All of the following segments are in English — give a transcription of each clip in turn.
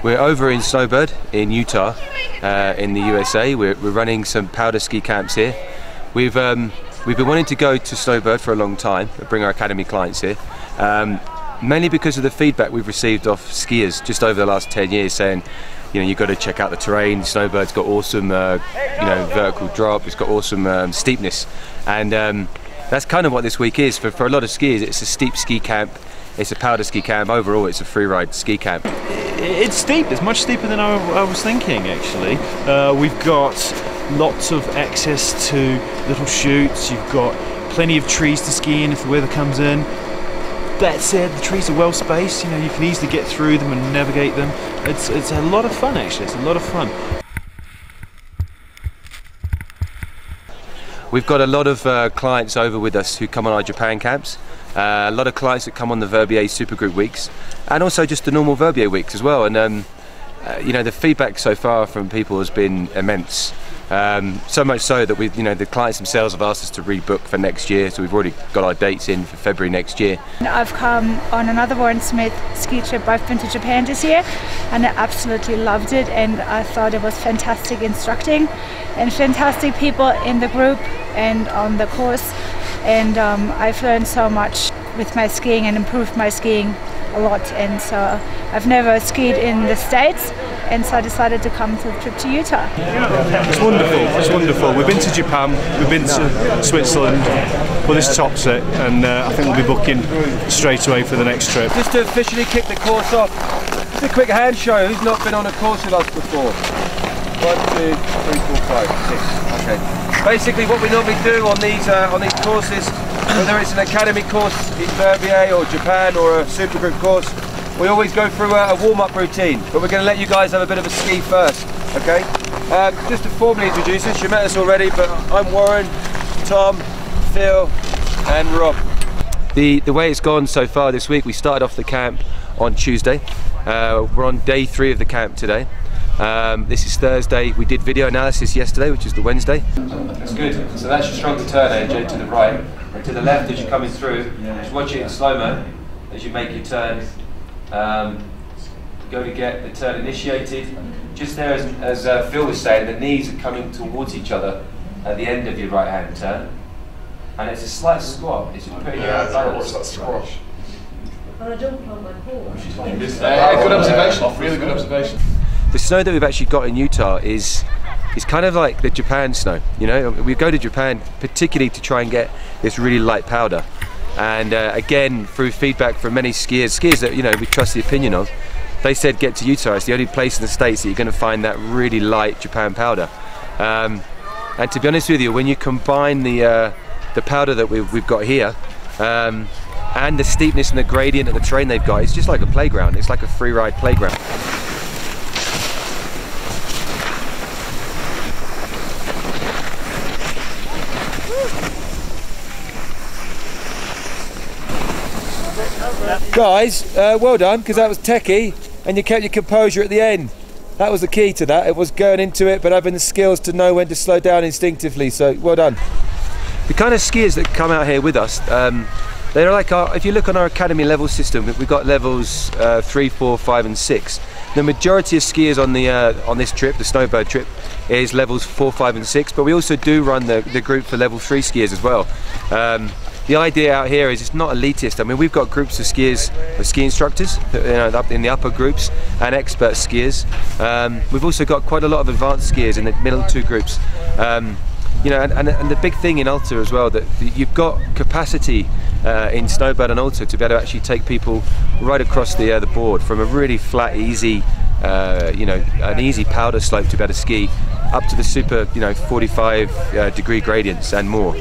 We're over in Snowbird in Utah, in the USA. We're running some powder ski camps here. We've been wanting to go to Snowbird for a long time, bring our academy clients here, mainly because of the feedback we've received off skiers just over the last 10 years saying, you know, you've got to check out the terrain. Snowbird's got awesome, vertical drop. It's got awesome steepness, and that's kind of what this week is for a lot of skiers. It's a steep ski camp. It's a powder ski camp. Overall, it's a free ride ski camp. It's steep. It's much steeper than I was thinking, actually. We've got lots of access to little chutes. You've got plenty of trees to ski in if the weather comes in. That said, the trees are well spaced. You know, you can easily get through them and navigate them. It's a lot of fun, actually. It's a lot of fun. We've got a lot of clients over with us who come on our Japan camps. A lot of clients that come on the Verbier Supergroup weeks, and also just the normal Verbier weeks as well. And you know, the feedback so far from people has been immense. So much so that the clients themselves have asked us to rebook for next year. So we've already got our dates in for February next year. I've come on another Warren Smith ski trip. I've been to Japan this year, and I absolutely loved it. And I thought it was fantastic instructing, and fantastic people in the group and on the course. And I've learned so much with my skiing and improved my skiing a lot. And so I've never skied in the States, and so I decided to come to the trip to Utah. It's wonderful. It's wonderful. We've been to Japan, we've been to Switzerland. Well, this tops it, and I think we'll be booking straight away for the next trip. Just to officially kick the course off, just a quick hand show. Who's not been on a course with us before? 1, 2, 3, 4, 5, 6. Okay. Basically, what we normally do on these courses, whether it's an academy course in Verbier or Japan or a supergroup course, we always go through a warm-up routine. But we're going to let you guys have a bit of a ski first, okay? Just to formally introduce us, you met us already, but I'm Warren, Tom, Phil, and Rob. The way it's gone so far this week, we started off the camp on Tuesday. We're on day 3 of the camp today. This is Thursday. We did video analysis yesterday, which is the Wednesday. That's good. So that's your stronger turn edge to the right, and to the left as you're coming through. Just watch it in slow-mo as you make your turn. Go to get the turn initiated. Just there, as Phil was saying, the knees are coming towards each other at the end of your right-hand turn, and it's a slight squat. It's just putting your balance. That squash. But I don't plug my ball. Good observation. Really good observation. The snow that we've actually got in Utah is kind of like the Japan snow. You know, we go to Japan particularly to try and get this really light powder. And again, through feedback from many skiers that we trust the opinion of, they said get to Utah. It's the only place in the States that you're going to find that really light Japan powder. And to be honest with you, when you combine the powder that we've got here, and the steepness and the gradient and the terrain they've got, it's just like a playground. It's like a free ride playground. Guys, well done, because that was techie, and you kept your composure at the end. That was the key to that. It was going into it, but having the skills to know when to slow down instinctively, so well done. The kind of skiers that come out here with us, they're like if you look on our academy level system, we've got levels 3, 4, 5 and 6. The majority of skiers on this trip, the Snowbird trip, is levels 4, 5 and 6, but we also do run the group for level 3 skiers as well. The idea out here is it's not elitist. I mean, we've got groups of skiers, ski instructors, up in the upper groups, and expert skiers. We've also got quite a lot of advanced skiers in the middle 2 groups. And the big thing in Ultra as well, that you've got capacity in Snowbird and Ultra to be able to actually take people right across the board, from a really flat, easy, an easy powder slope to be able to ski, up to the super, 45 degree gradients and more.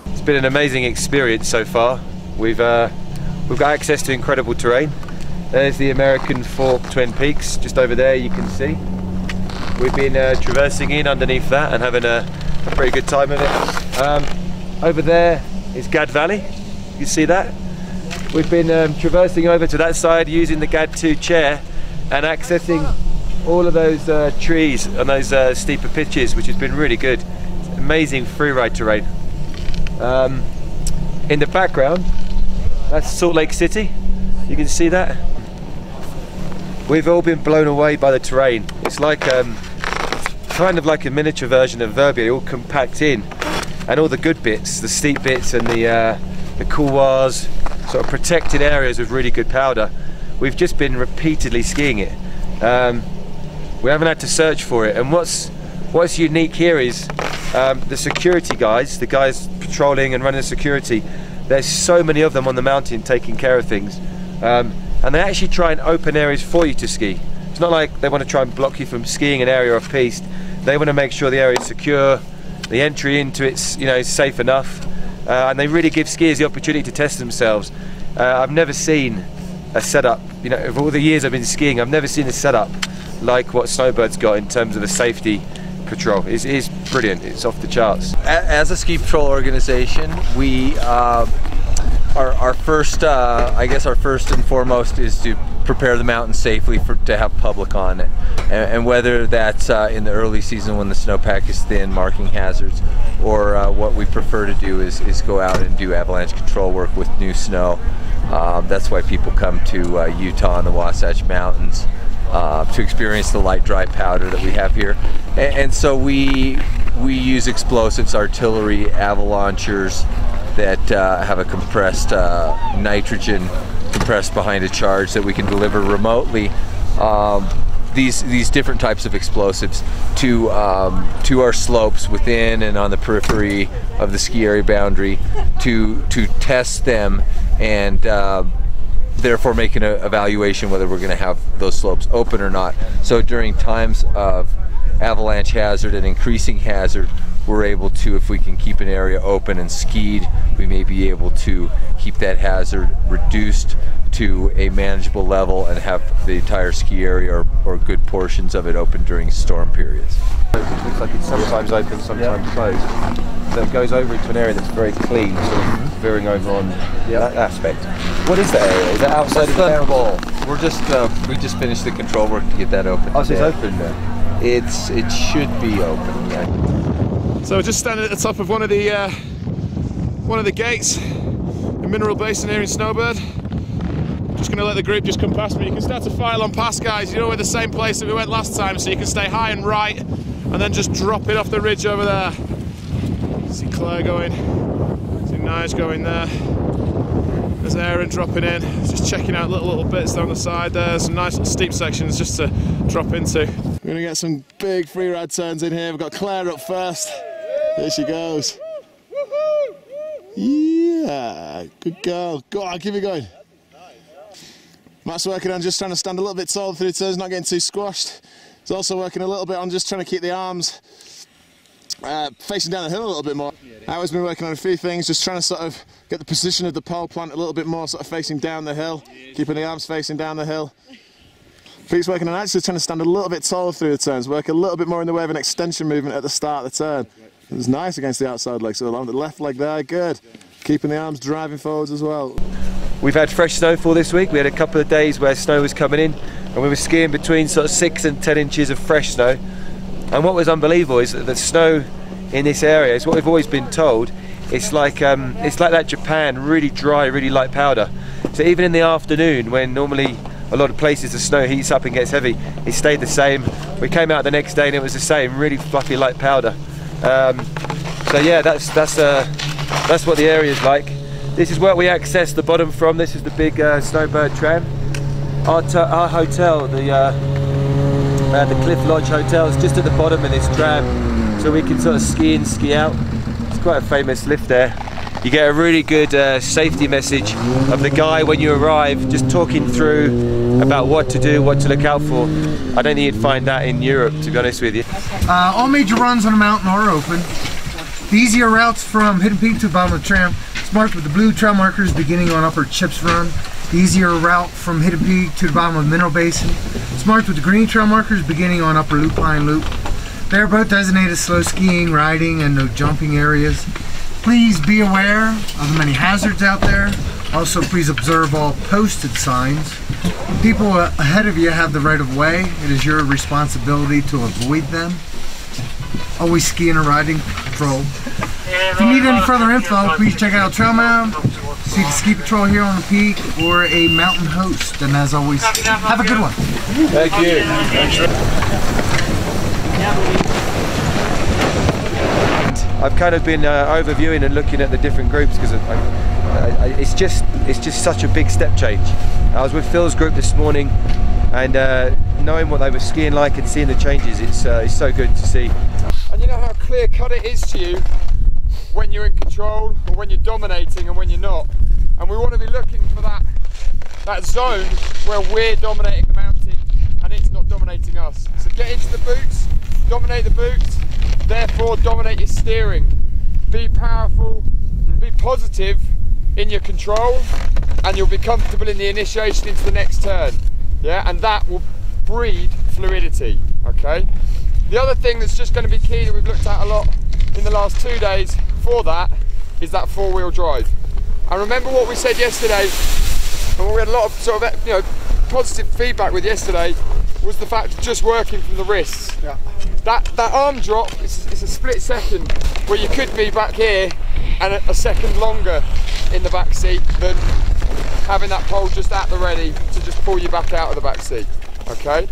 It's been an amazing experience so far. We've got access to incredible terrain. There's the American Fork Twin Peaks just over there, you can see. We've been traversing in underneath that and having a pretty good time of it. Over there is Gad Valley, you can see that. We've been traversing over to that side using the GAD 2 chair and accessing all of those trees and those steeper pitches, which has been really good. It's amazing freeride terrain. In the background, that's Salt Lake City. You can see that. We've all been blown away by the terrain. It's like kind of like a miniature version of Verbier, all compact in, and all the good bits, the steep bits and the couloirs, sort of protected areas with really good powder. We've just been repeatedly skiing it. We haven't had to search for it, and what's unique here is the security guys, the guys patrolling and running the security. There's so many of them on the mountain taking care of things, and they actually try and open areas for you to ski. It's not like they want to try and block you from skiing an area off piste. They want to make sure the area is secure, the entry into it's is safe enough, and they really give skiers the opportunity to test themselves. I've never seen a setup, of all the years I've been skiing, I've never seen a setup like what Snowbird's got in terms of a safety patrol. It is brilliant. It's off the charts. As a ski patrol organization, we our first and foremost is to prepare the mountain safely to have public on it, and whether that's in the early season when the snowpack is thin, marking hazards, or what we prefer to do is go out and do avalanche control work with new snow. That's why people come to Utah and the Wasatch Mountains to experience the light dry powder that we have here, and so we use explosives, artillery, avalanchers that have a compressed nitrogen compressed behind a charge that we can deliver remotely. These different types of explosives to our slopes within and on the periphery of the ski area boundary to test them and therefore make an evaluation whether we're going to have those slopes open or not. So during times of avalanche hazard and increasing hazard, we're able to, if we can keep an area open and skied, we may be able to keep that hazard reduced to a manageable level and have the entire ski area or good portions of it open during storm periods. It looks like it's sometimes open, sometimes closed. So it goes over into an area that's very clean, sort of veering over on that aspect. What is that area? Is that outside of the Thunderball? We just finished the control work to get that open. Oh, so it's open now? It should be open, yeah. So we're just standing at the top of one of the gates in Mineral Basin here in Snowbird. Just going to let the group just come past me. You can start to file on past, guys. We're the same place that we went last time, so you can stay high and right and then just drop it off the ridge over there. See Claire going, see Nige going there. There's Aaron dropping in, just checking out little bits down the side there. Some nice little steep sections just to drop into. We're going to get some big freeride turns in here. We've got Claire up first. There she goes. Yeah, good girl. Go on, keep it going. Matt's working on just trying to stand a little bit tall through turns, not getting too squashed. He's also working a little bit on just trying to keep the arms facing down the hill a little bit more. Howard's been working on a few things, just trying to sort of get the position of the pole plant a little bit more sort of facing down the hill, keeping the arms facing down the hill. Pete's working on actually trying to stand a little bit taller through the turns, work a little bit more in the way of an extension movement at the start of the turn. It was nice against the outside leg, so along the left leg there, good. Keeping the arms driving forwards as well. We've had fresh snowfall this week. We had a couple of days where snow was coming in and we were skiing between sort of 6 and 10 inches of fresh snow. And what was unbelievable is that the snow in this area is what we've always been told. It's like that Japan, really dry, really light powder. So even in the afternoon, when normally a lot of places the snow heats up and gets heavy, it stayed the same. We came out the next day and it was the same, really fluffy light powder. So yeah, that's what the area is like. This is where we access the bottom from. This is the big Snowbird tram. Our hotel, the Cliff Lodge Hotel, is just at the bottom of this tram, so we can sort of ski in, ski out. It's quite a famous lift there. You get a really good safety message of the guy when you arrive, just talking through about what to do, what to look out for. I don't think you'd find that in Europe, to be honest with you. All major runs on the mountain are open. The easier routes from Hidden Peak to the bottom of the tram is marked with the blue trail markers beginning on Upper Chips Run. The easier route from Hidden Peak to the bottom of Mineral Basin is marked with the green trail markers beginning on Upper Lupine Loop. They are both designated as slow skiing, riding, and no jumping areas. Please be aware of the many hazards out there. Also, please observe all posted signs. People ahead of you have the right of way. It is your responsibility to avoid them. Always ski and riding patrol. If you need any further info, please check out Trail Mound, see the ski patrol here on the peak, or a mountain host. And as always, have a good one. Thank you. I've kind of been overviewing and looking at the different groups because it's just such a big step change. I was with Phil's group this morning, and knowing what they were skiing like and seeing the changes, it's so good to see. And you know how clear cut it is to you when you're in control, or when you're dominating and when you're not. And we want to be looking for that zone where we're dominating the mountain and it's not dominating us. So get into the boots, dominate the boots, therefore dominate your steering. Be powerful and be positive in your control, and you'll be comfortable in the initiation into the next turn. Yeah, and that will breed fluidity, okay? The other thing that's just going to be key that we've looked at a lot in the last 2 days for that is that four-wheel drive. And remember what we said yesterday, and what we had a lot of sort of positive feedback with yesterday, was the fact of just working from the wrists. Yeah. That arm drop is a split second where you could be back here and a second longer in the back seat than having that pole just at the ready to just pull you back out of the back seat. Okay?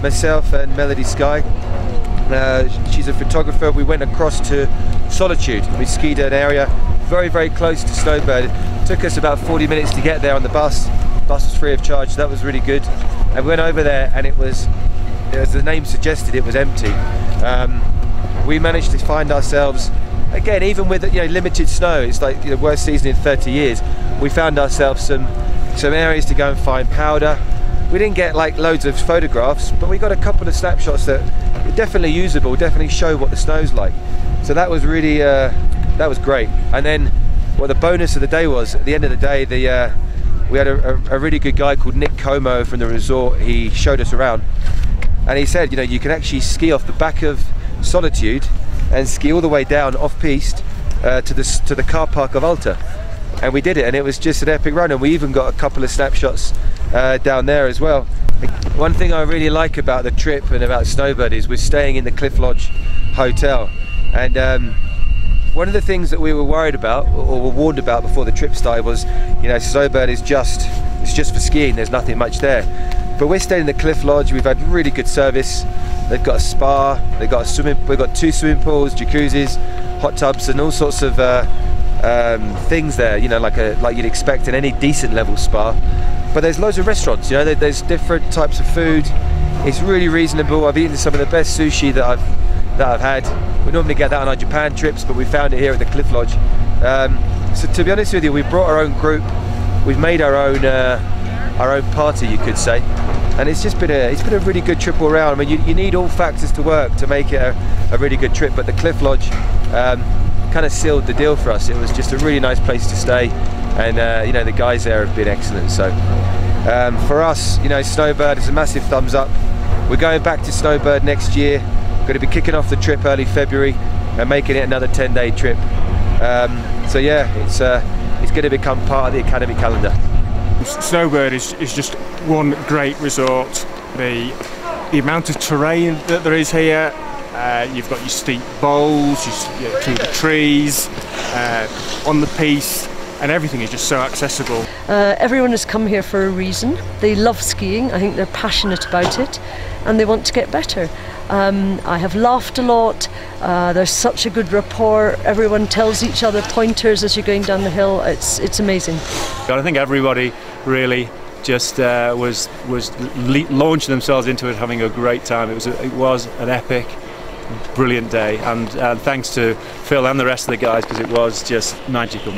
Myself and Melody Sky, she's a photographer. We went across to Solitude. We skied an area very, very close to Snowbird. It took us about 40 minutes to get there on the bus. The bus was free of charge, so that was really good. And we went over there, and it was, as the name suggested, it was empty. We managed to find ourselves, again, even with limited snow, it's like the worst season in 30 years, we found ourselves some areas to go and find powder. We didn't get like loads of photographs, but we got a couple of snapshots that were definitely usable, definitely show what the snow's like. So that was really, that was great. And then what the bonus of the day was, at the end of the day, we had a really good guy called Nick Como from the resort. He showed us around, and he said, you can actually ski off the back of Solitude and ski all the way down off-piste to the car park of Alta. And we did it, and it was just an epic run, and we even got a couple of snapshots down there as well. One thing I really like about the trip and about Snowbird is we're staying in the Cliff Lodge Hotel, and one of the things that we were worried about or were warned about before the trip started was, Snowbird is just for skiing, there's nothing much there. But we're staying in the Cliff Lodge. We've had really good service. They've got a spa, they've got we've got 2 swimming pools, jacuzzis, hot tubs, and all sorts of things there, like you'd expect in any decent level spa. But there's loads of restaurants, there's different types of food. It's really reasonable. I've eaten some of the best sushi that I've had. We normally get that on our Japan trips, but we found it here at the Cliff Lodge. So to be honest with you, we brought our own group. We've made our own party, you could say, and it's been a really good trip all around. I mean, you need all factors to work to make it a really good trip, but the Cliff Lodge kind of sealed the deal for us. It was just a really nice place to stay, and the guys there have been excellent. So for us, Snowbird is a massive thumbs up. We're going back to Snowbird next year. We're going to be kicking off the trip early February and making it another 10-day trip. So yeah, it's going to become part of the Academy calendar. Snowbird is just one great resort. The amount of terrain that there is here, you've got your steep bowls, through the trees, on the piste, and everything is just so accessible. Everyone has come here for a reason. They love skiing, I think they're passionate about it, and they want to get better. I have laughed a lot, there's such a good rapport, everyone tells each other pointers as you're going down the hill. It's amazing. I think everybody really just was launching themselves into it, having a great time. It was an epic, brilliant day, and thanks to Phil and the rest of the guys, because it was just magical.